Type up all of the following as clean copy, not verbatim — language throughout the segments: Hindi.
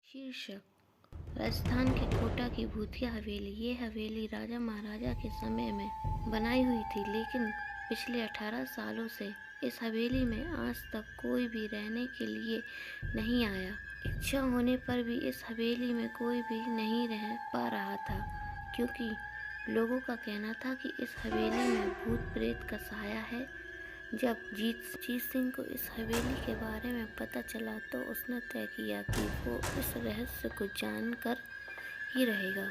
शीर्षक राजस्थान के कोटा की भूतिया हवेली। ये हवेली राजा महाराजा के समय में बनाई हुई थी, लेकिन पिछले 18 सालों से इस हवेली में आज तक कोई भी रहने के लिए नहीं आया। इच्छा होने पर भी इस हवेली में कोई भी नहीं रह पा रहा था, क्योंकि लोगों का कहना था कि इस हवेली में भूत प्रेत का साया है। जब जीत सिंह को इस हवेली के बारे में पता चला तो उसने तय किया कि वो इस रहस्य को जानकर ही रहेगा,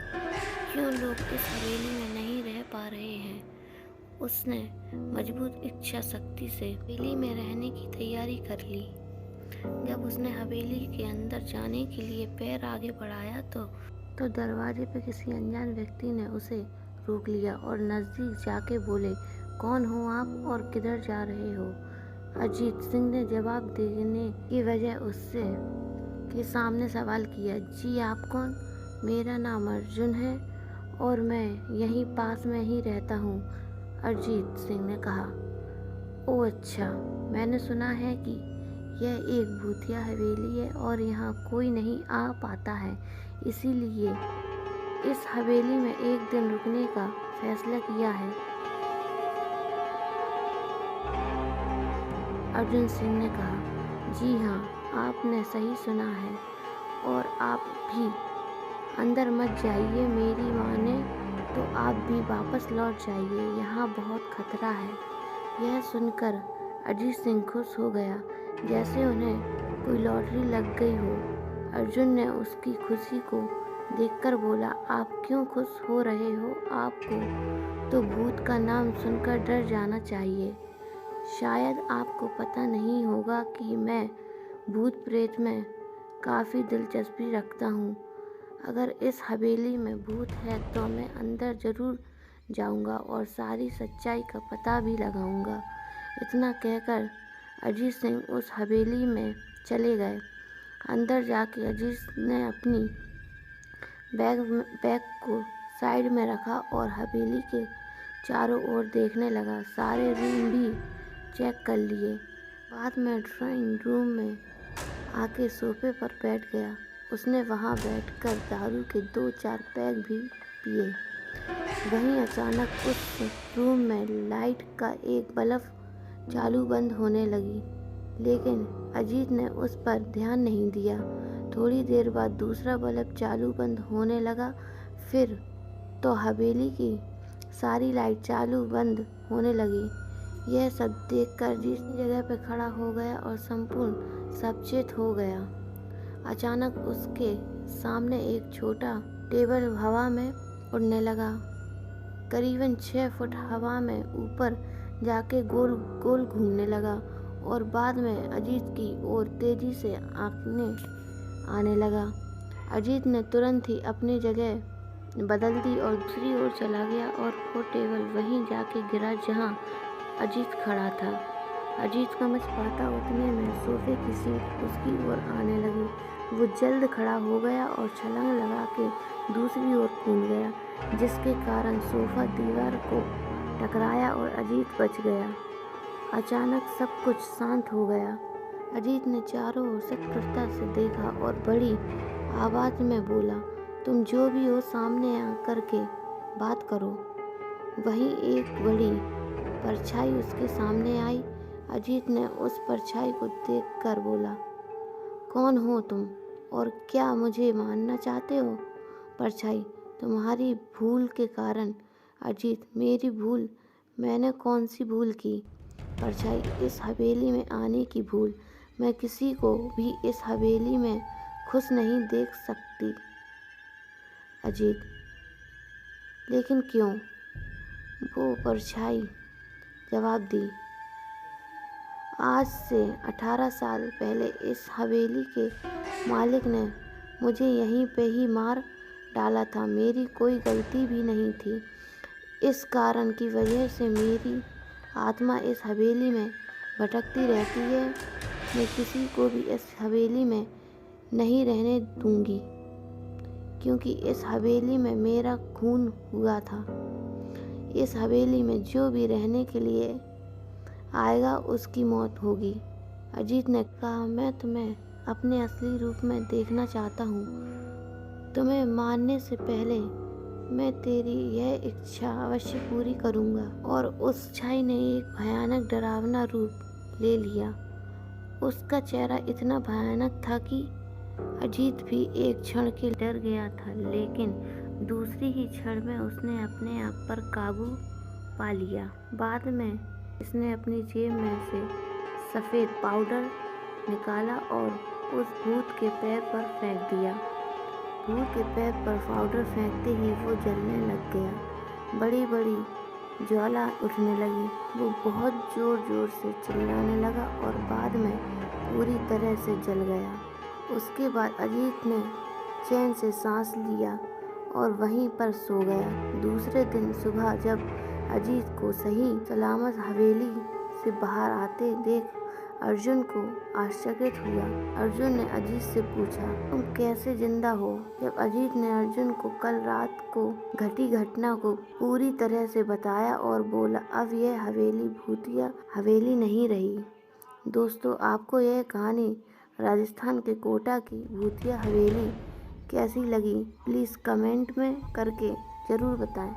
क्यों लोग इस हवेली में नहीं रह पा रहे हैं। उसने मजबूत इच्छा शक्ति से हवेली में रहने की तैयारी कर ली। जब उसने हवेली के अंदर जाने के लिए पैर आगे बढ़ाया तो दरवाजे पर किसी अनजान व्यक्ति ने उसे रोक लिया और नजदीक जाके बोले, कौन हो आप और किधर जा रहे हो? अजीत सिंह ने जवाब देने की बजाय उससे के सामने सवाल किया, जी आप कौन? मेरा नाम अर्जुन है और मैं यहीं पास में ही रहता हूँ। अजीत सिंह ने कहा, ओह अच्छा, मैंने सुना है कि यह एक भूतिया हवेली है और यहाँ कोई नहीं आ पाता है, इसीलिए इस हवेली में एक दिन रुकने का फैसला किया है। अर्जुन सिंह ने कहा, जी हाँ, आपने सही सुना है और आप भी अंदर मत जाइए, मेरी माने तो आप भी वापस लौट जाइए, यहाँ बहुत खतरा है। यह सुनकर अजीत सिंह खुश हो गया, जैसे उन्हें कोई लॉटरी लग गई हो। अर्जुन ने उसकी खुशी को देखकर बोला, आप क्यों खुश हो रहे हो? आपको तो भूत का नाम सुनकर डर जाना चाहिए। शायद आपको पता नहीं होगा कि मैं भूत प्रेत में काफ़ी दिलचस्पी रखता हूँ। अगर इस हवेली में भूत है तो मैं अंदर ज़रूर जाऊँगा और सारी सच्चाई का पता भी लगाऊँगा। इतना कहकर अजीत सिंह उस हवेली में चले गए। अंदर जाके अजीत ने अपनी बैग को साइड में रखा और हवेली के चारों ओर देखने लगा। सारे रूम भी चेक कर लिए। बाद में ड्राइंग रूम में आके सोफे पर बैठ गया। उसने वहाँ बैठकर दारू के 2-4 पैग भी पिए। वहीं अचानक उस रूम में लाइट का एक बल्ब चालू बंद होने लगी, लेकिन अजीत ने उस पर ध्यान नहीं दिया। थोड़ी देर बाद दूसरा बल्ब चालू बंद होने लगा, फिर तो हवेली की सारी लाइट चालू बंद होने लगी। यह सब देखकर अजीत जगह पर खड़ा हो गया और संपूर्ण सचेत हो गया। अचानक उसके सामने एक छोटा टेबल हवा में उड़ने लगा। करीबन 6 फुट हवा में ऊपर जाके गोल गोल घूमने लगा और बाद में अजीत की ओर तेजी से आने लगा। अजीत ने तुरंत ही अपनी जगह बदल दी और दूसरी ओर चला गया और वो टेबल वहीं जाके गिरा जहां अजीत खड़ा था। अजीत समझ पाता उतने में सोफे की सीट उसकी ओर आने लगी। वो जल्द खड़ा हो गया और छलांग लगा के दूसरी ओर कूद गया, जिसके कारण सोफा दीवार को टकराया और अजीत बच गया। अचानक सब कुछ शांत हो गया। अजीत ने चारों ओर सतर्कता से देखा और बड़ी आवाज में बोला, तुम जो भी हो सामने आ करके बात करो। वहीं एक बड़ी परछाई उसके सामने आई। अजीत ने उस परछाई को देखकर बोला, कौन हो तुम और क्या मुझे मारना चाहते हो? परछाई, तुम्हारी भूल के कारण। अजीत, मेरी भूल? मैंने कौन सी भूल की? परछाई, इस हवेली में आने की भूल। मैं किसी को भी इस हवेली में खुश नहीं देख सकती। अजीत, लेकिन क्यों? वो परछाई जवाब दी, आज से 18 साल पहले इस हवेली के मालिक ने मुझे यहीं पे ही मार डाला था। मेरी कोई गलती भी नहीं थी। इस कारण की वजह से मेरी आत्मा इस हवेली में भटकती रहती है। मैं किसी को भी इस हवेली में नहीं रहने दूंगी, क्योंकि इस हवेली में मेरा खून हुआ था। इस हवेली में जो भी रहने के लिए आएगा उसकी मौत होगी। अजीत ने कहा, मैं तुम्हें अपने असली रूप में देखना चाहता हूँ। तुम्हें मारने से पहले मैं तेरी यह इच्छा अवश्य पूरी करूँगा। और उस छाई ने एक भयानक डरावना रूप ले लिया। उसका चेहरा इतना भयानक था कि अजीत भी एक क्षण के लिए डर गया था, लेकिन दूसरी ही क्षण में उसने अपने आप पर काबू पा लिया। बाद में इसने अपनी जेब में से सफ़ेद पाउडर निकाला और उस भूत के पैर पर फेंक दिया। भूत के पैर पर पाउडर फेंकते ही वो जलने लग गया। बड़ी बड़ी ज्वाला उठने लगी। वो बहुत ज़ोर ज़ोर से चिल्लाने लगा और बाद में पूरी तरह से जल गया। उसके बाद अजीत ने चैन से सांस लिया और वहीं पर सो गया। दूसरे दिन सुबह जब अजीत को सही सलामत हवेली से बाहर आते देख अर्जुन को आश्चर्य हुआ। अर्जुन ने अजीत से पूछा, तुम कैसे जिंदा हो? जब अजीत ने अर्जुन को कल रात को घटी घटना को पूरी तरह से बताया और बोला, अब यह हवेली भूतिया हवेली नहीं रही। दोस्तों, आपको यह कहानी राजस्थान के कोटा की भूतिया हवेली कैसी लगी? प्लीज़ कमेंट में करके ज़रूर बताएं।